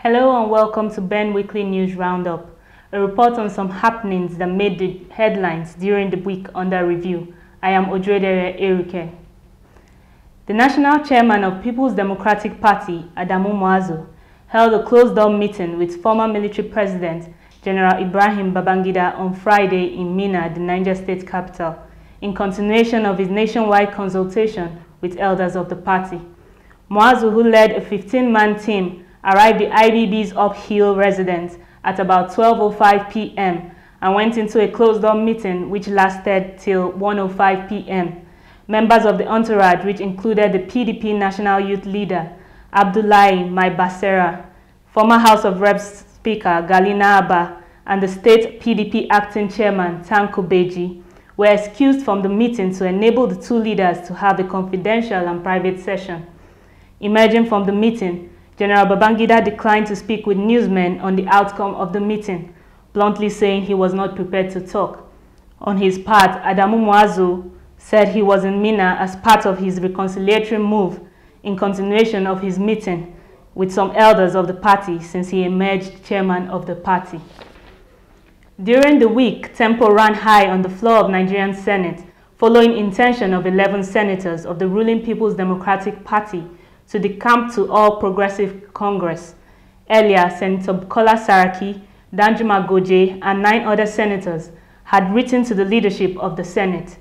Hello and welcome to Ben Weekly News Roundup, a report on some happenings that made the headlines during the week under review. I am Odredere Eruke. The national chairman of People's Democratic Party, Adamu Muazu, held a closed-door meeting with former military president General Ibrahim Babangida on Friday in Minna, the Niger State capital, in continuation of his nationwide consultation with elders of the party. Muazu, who led a 15-man team, arrived at IBB's Uphill residence at about 12:05 p.m. and went into a closed-door meeting which lasted till 1:05 p.m. Members of the entourage, which included the PDP National Youth Leader, Abdullahi Maibasera, former House of Reps Speaker Galina Abba, and the state PDP acting chairman Tanko Beji, were excused from the meeting to enable the two leaders to have a confidential and private session. Emerging from the meeting, General Babangida declined to speak with newsmen on the outcome of the meeting, bluntly saying he was not prepared to talk. On his part, Adamu Muazu said he was in Minna as part of his reconciliatory move in continuation of his meeting with some elders of the party since he emerged chairman of the party. During the week, tempo ran high on the floor of Nigerian Senate following intention of 11 senators of the ruling People's Democratic Party to decamp to All Progressive Congress. Earlier, Senator Bukola Saraki, Danjuma Goje, and 9 other senators had written to the leadership of the Senate.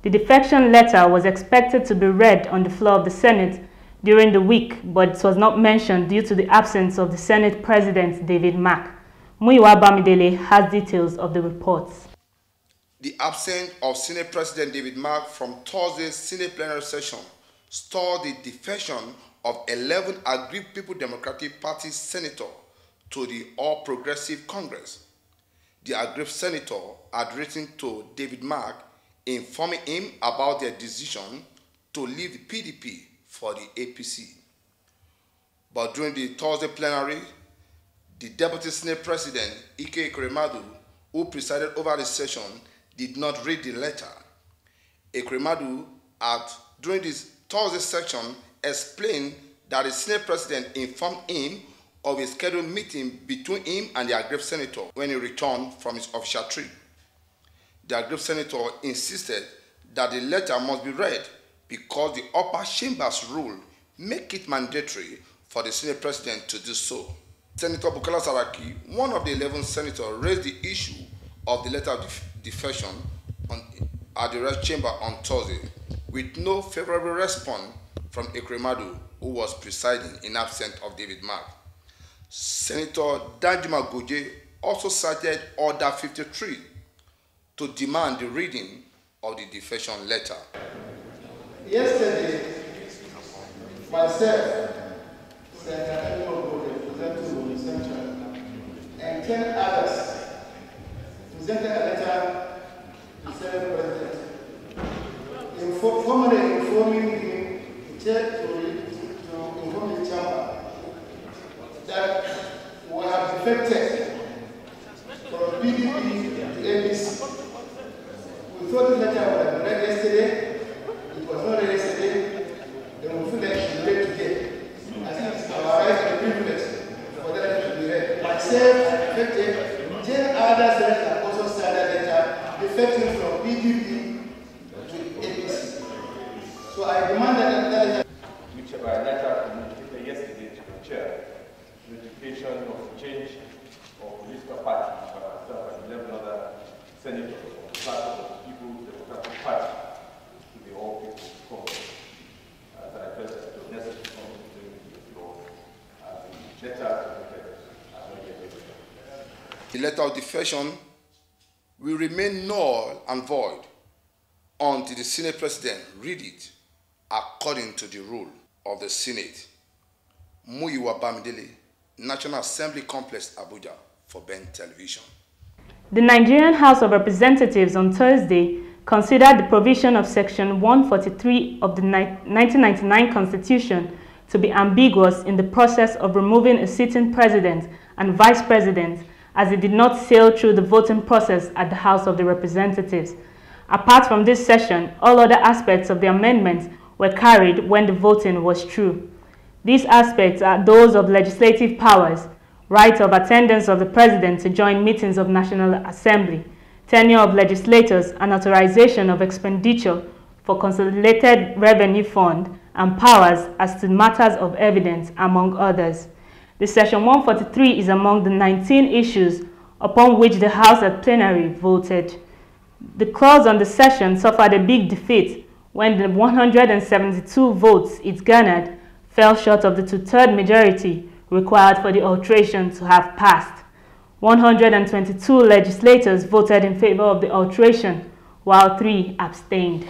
The defection letter was expected to be read on the floor of the Senate during the week, but it was not mentioned due to the absence of the Senate President David Mark. Muyiwa Bamidele has details of the reports. The absence of Senate President David Mark from Thursday's Senate plenary session stalled the defection of 11 aggrieved People Democratic Party senators to the All Progressive Congress. The aggrieved senator had written to David Mark informing him about their decision to leave the PDP for the APC. But during the Thursday plenary, the Deputy Senate President, Ike Ekremadu, who presided over the session, did not read the letter. Ekremadu had, during this Thursday section, explained that the Senate President informed him of a scheduled meeting between him and the aggrieved senator when he returned from his official trip. The aggrieved senator insisted that the letter must be read because the upper chamber's rule make it mandatory for the Senate President to do so. Senator Bukola Saraki, one of the 11 senators, raised the issue of the letter of defection at the Red Chamber on Thursday, with no favorable response from Ekremadu, who was presiding in absence of David Mark. Senator Danjuma Goje also cited Order 53 to demand the reading of the defection letter. Yesterday, myself, Senator Goje, presented to the Central, and 10 others presented a letter to the Senate President, formally informing to inform the chamber that we have defected from PDP to APC. We thought the letter would have been read yesterday. It was not read yesterday. Then we feel like it should be read today. I think it's our right and privilege for that letter to be read. Myself, I defected. 10 other senators also signed that letter defecting from PDP to APC. So I demand that letter. Which by letter communicated yesterday to the chair, notification of change of political party by myself and 11 other senators of the platform of the People's Democratic Party to the All People's Congress. As I felt that it was necessary for me to bring the floor as the letter communicated as not yet read. The letter of defection will remain null and void until the Senate President read it according to the rule of the Senate. Muyiwa Bamidele, National Assembly Complex, Abuja, for Ben Television. The Nigerian House of Representatives on Thursday considered the provision of Section 143 of the 1999 Constitution to be ambiguous in the process of removing a sitting president and vice president, as it did not sail through the voting process at the House of the Representatives. Apart from this session, all other aspects of the amendments were carried when the voting was through. These aspects are those of legislative powers, right of attendance of the President to join meetings of National Assembly, tenure of legislators, and authorization of expenditure for Consolidated Revenue Fund, and powers as to matters of evidence, among others. The Section 143 is among the 19 issues upon which the House at plenary voted. The clause on the session suffered a big defeat when the 172 votes it garnered fell short of the two-thirds majority required for the alteration to have passed. 122 legislators voted in favor of the alteration, while 3 abstained.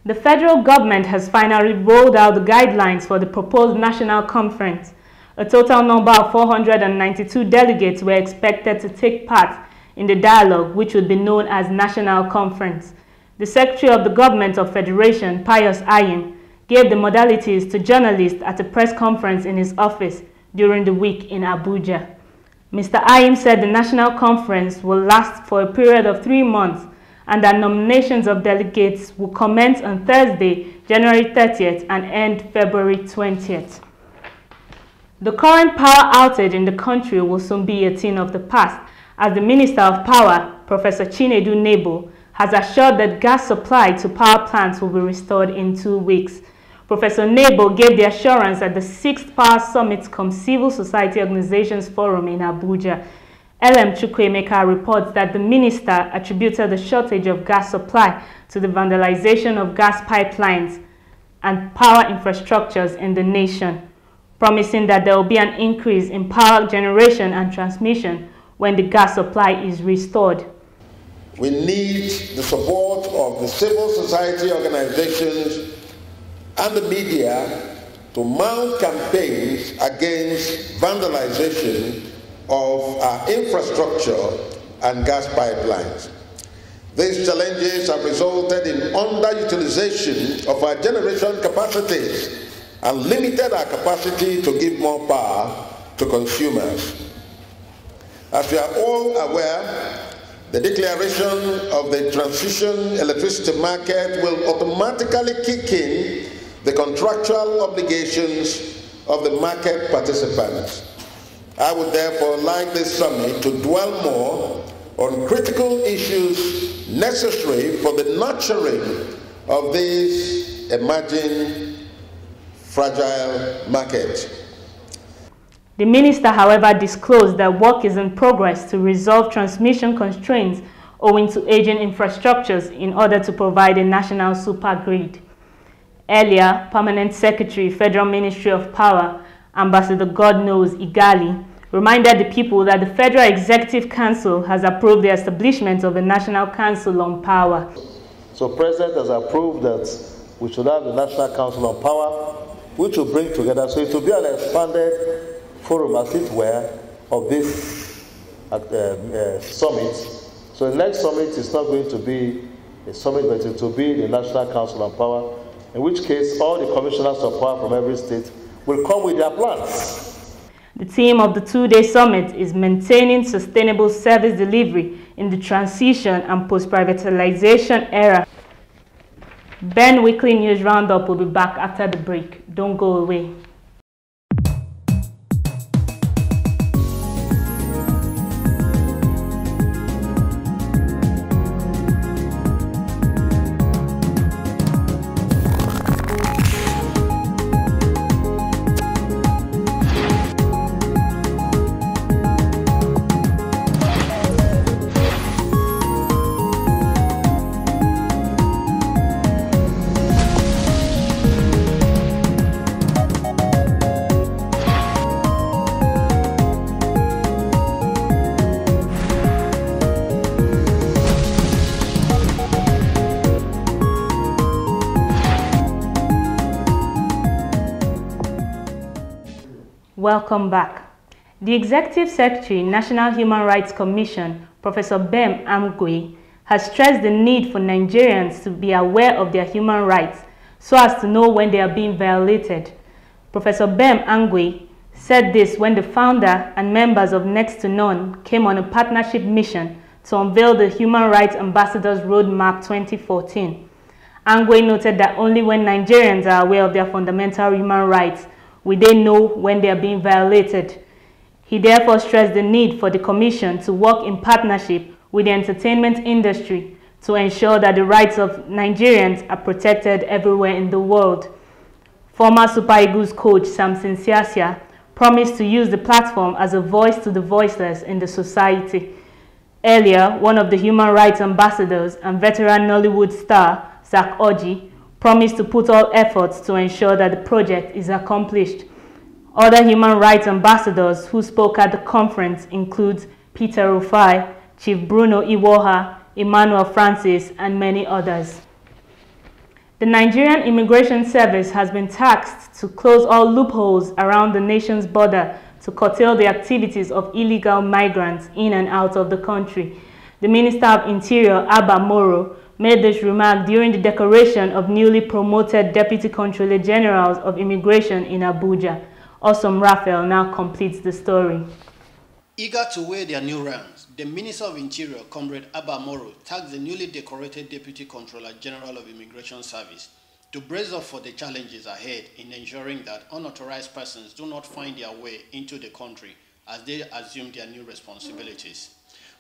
The federal government has finally rolled out the guidelines for the proposed national conference. A total number of 492 delegates were expected to take part in the dialogue, which would be known as National Conference. The Secretary of the Government of Federation, Pius Ayim, gave the modalities to journalists at a press conference in his office during the week in Abuja. Mr. Ayim said the National Conference will last for a period of 3 months and that nominations of delegates will commence on Thursday, January 30th and end February 20th. The current power outage in the country will soon be a thing of the past, as the Minister of Power, Professor Chinedu Nebo, has assured that gas supply to power plants will be restored in 2 weeks. Professor Nebo gave the assurance at the 6th Power Summit cum Civil Society Organizations Forum in Abuja. LM Chukwuemeka reports that the minister attributed the shortage of gas supply to the vandalization of gas pipelines and power infrastructures in the nation, promising that there will be an increase in power generation and transmission when the gas supply is restored. We need the support of the civil society organizations and the media to mount campaigns against vandalization of our infrastructure and gas pipelines. These challenges have resulted in underutilization of our generation capacities and limited our capacity to give more power to consumers. As we are all aware, the declaration of the transition electricity market will automatically kick in the contractual obligations of the market participants. I would therefore like this summit to dwell more on critical issues necessary for the nurturing of this emerging fragile market. The minister, however, disclosed that work is in progress to resolve transmission constraints owing to aging infrastructures in order to provide a national supergrid. Earlier, Permanent Secretary, Federal Ministry of Power, Ambassador Godknows Igali, reminded the people that the Federal Executive Council has approved the establishment of a National Council on Power. So President has approved that we should have the National Council on Power, which will bring together, so it will be an expanded forum, as it were, of this summit. So the next summit is not going to be a summit, but it will be the National Council on Power, in which case all the commissioners of power from every state will come with their plans. The theme of the 2-day summit is maintaining sustainable service delivery in the transition and post-privatization era. Ben Weekly News Roundup will be back after the break. Don't go away. Welcome back. The Executive Secretary, National Human Rights Commission, Professor Bem Amgwe, has stressed the need for Nigerians to be aware of their human rights so as to know when they are being violated. Professor Bem Amgwe said this when the founder and members of Next to None came on a partnership mission to unveil the Human Rights Ambassadors Roadmap 2014. Amgwe noted that only when Nigerians are aware of their fundamental human rights will they know when they are being violated. He therefore stressed the need for the Commission to work in partnership with the entertainment industry to ensure that the rights of Nigerians are protected everywhere in the world. Former Super Eagles coach Samson Siasia promised to use the platform as a voice to the voiceless in the society. Earlier, one of the human rights ambassadors and veteran Nollywood star, Zach Oji, promised to put all efforts to ensure that the project is accomplished. Other human rights ambassadors who spoke at the conference include Peter Rufai, Chief Bruno Iwoha, Emmanuel Francis, and many others. The Nigerian Immigration Service has been tasked to close all loopholes around the nation's border to curtail the activities of illegal migrants in and out of the country. The Minister of Interior, Abba Moro, made this remark during the decoration of newly promoted Deputy Controller Generals of Immigration in Abuja. Awesome Raphael now completes the story. Eager to wear their new ranks, the Minister of Interior, Comrade Abba Moro, tasked the newly decorated Deputy Controller General of Immigration Service to brace up for the challenges ahead in ensuring that unauthorized persons do not find their way into the country as they assume their new responsibilities.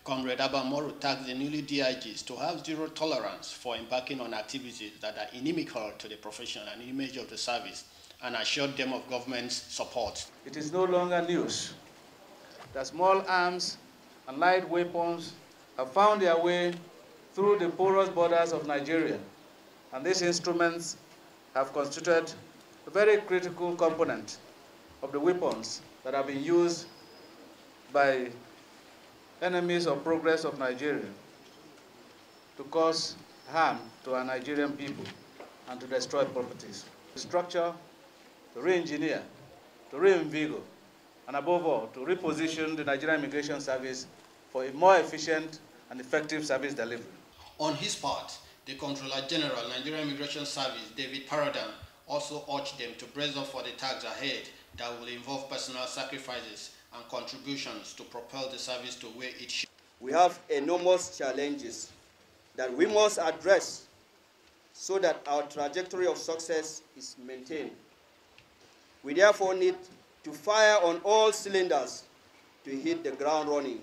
Comrade Abba Moro tasked the newly DIGs to have zero tolerance for embarking on activities that are inimical to the profession and image of the service, and assured them of government's support. It is no longer news that small arms and light weapons have found their way through the porous borders of Nigeria, and these instruments have constituted a very critical component of the weapons that have been used by enemies of progress of Nigeria to cause harm to our Nigerian people and to destroy properties. To structure, to re-engineer, to reinvigorate, and above all, to reposition the Nigerian Immigration Service for a more efficient and effective service delivery. On his part, the Controller General, Nigerian Immigration Service, David Paradan, also urged them to brace up for the tasks ahead that will involve personal sacrifices and contributions to propel the service to where it should. We have enormous challenges that we must address so that our trajectory of success is maintained. We therefore need to fire on all cylinders to hit the ground running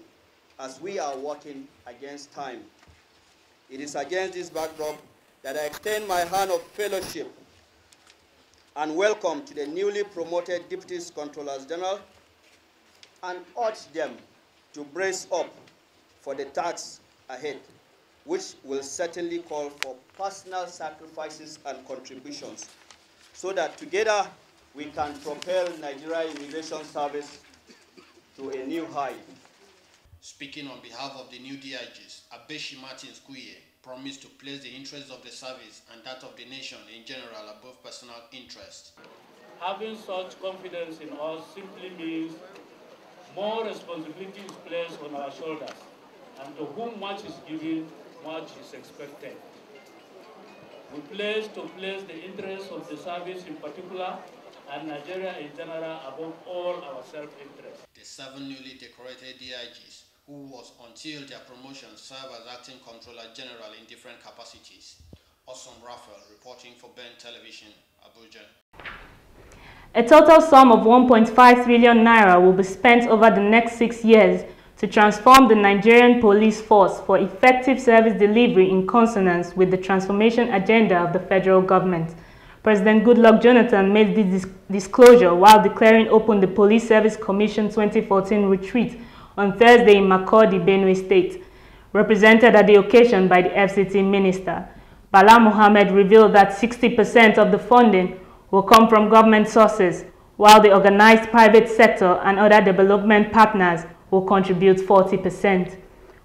as we are working against time. It is against this backdrop that I extend my hand of fellowship and welcome to the newly promoted Deputy Controllers General and urge them to brace up for the tasks ahead, which will certainly call for personal sacrifices and contributions so that together we can propel Nigeria Immigration Service to a new height. Speaking on behalf of the new DIGs, Abeshi Martins Kuye promised to place the interests of the service and that of the nation in general above personal interest. Having such confidence in us simply means more responsibility is placed on our shoulders, and to whom much is given, much is expected. We place the interests of the service in particular and Nigeria in general above all our self-interest. The 7 newly decorated DIGs, who was until their promotion serve as acting Controller General in different capacities. Awesome Raphael reporting for Ben Television, Abuja. A total sum of 1.5 trillion naira will be spent over the next 6 years to transform the Nigerian police force for effective service delivery in consonance with the transformation agenda of the federal government. President Goodluck Jonathan made this disclosure while declaring open the Police Service Commission 2014 retreat on Thursday in Makurdi, Benue State. Represented at the occasion by the FCT Minister, Bala Mohammed revealed that 60% of the funding will come from government sources, while the organized private sector and other development partners will contribute 40%.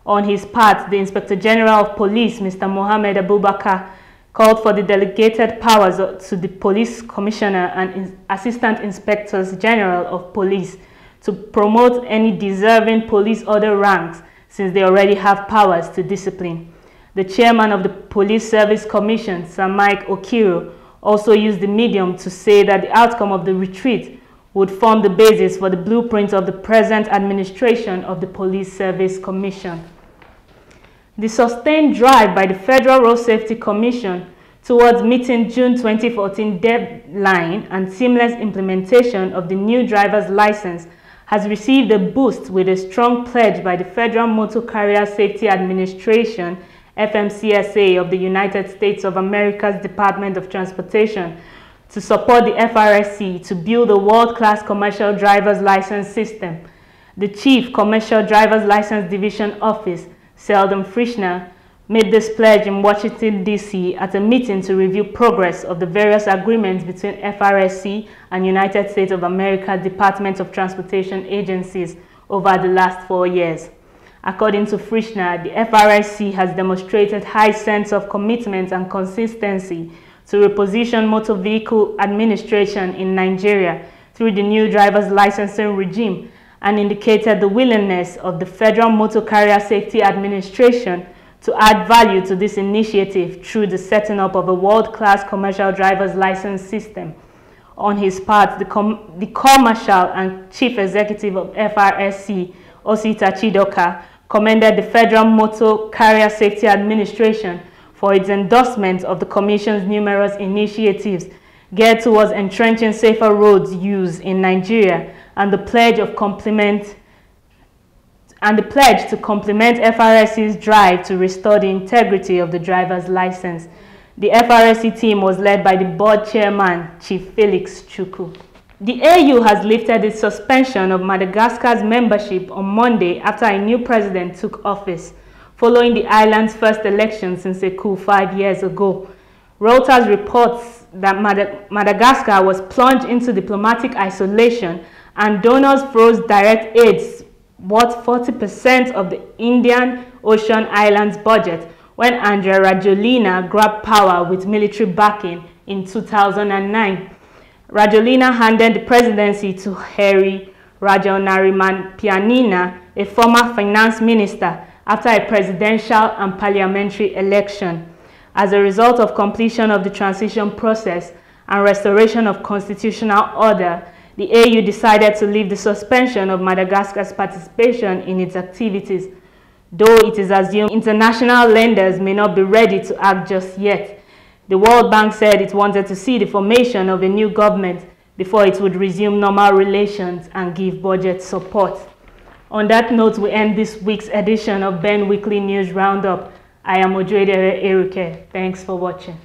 On his part, the Inspector General of Police, Mr. Mohammed Abubakar, called for the delegated powers to the Police Commissioner and Assistant Inspectors General of Police to promote any deserving police order ranks, since they already have powers to discipline. The chairman of the Police Service Commission, Sir Mike Okiro, also used the medium to say that the outcome of the retreat would form the basis for the blueprint of the present administration of the Police Service Commission. The sustained drive by the Federal Road Safety Commission towards meeting June 2014 deadline and seamless implementation of the new driver's license has received a boost with a strong pledge by the Federal Motor Carrier Safety Administration, FMCSA, of the United States of America's Department of Transportation to support the FRSC to build a world-class commercial driver's license system. The Chief Commercial Driver's License Division Office, Sheldon Frischner, made this pledge in Washington, D.C. at a meeting to review progress of the various agreements between FRSC and United States of America Department of Transportation agencies over the last 4 years. According to Frischner, the FRSC has demonstrated high sense of commitment and consistency to reposition motor vehicle administration in Nigeria through the new driver's licensing regime, and indicated the willingness of the Federal Motor Carrier Safety Administration to add value to this initiative through the setting up of a world-class commercial driver's license system. On his part, the Commercial and Chief Executive of FRSC, Osita Chidoka, commended the Federal Motor Carrier Safety Administration for its endorsement of the Commission's numerous initiatives geared towards entrenching safer roads use in Nigeria and the pledge to complement FRSC's drive to restore the integrity of the driver's license. The FRSC team was led by the board chairman, Chief Felix Chukwu. The AU has lifted its suspension of Madagascar's membership on Monday after a new president took office, following the island's first election since a coup 5 years ago. Reuters reports that Madagascar was plunged into diplomatic isolation and donors froze direct aids worth 40% of the Indian Ocean Islands budget when Andry Rajoelina grabbed power with military backing in 2009. Rajoelina handed the presidency to Hairy Rajaonarimampianina, a former finance minister, after a presidential and parliamentary election. As a result of completion of the transition process and restoration of constitutional order, the AU decided to lift the suspension of Madagascar's participation in its activities, though it is assumed international lenders may not be ready to act just yet. The World Bank said it wanted to see the formation of a new government before it would resume normal relations and give budget support. On that note, we end this week's edition of Ben Weekly News Roundup. I am Odredere Eruke. Thanks for watching.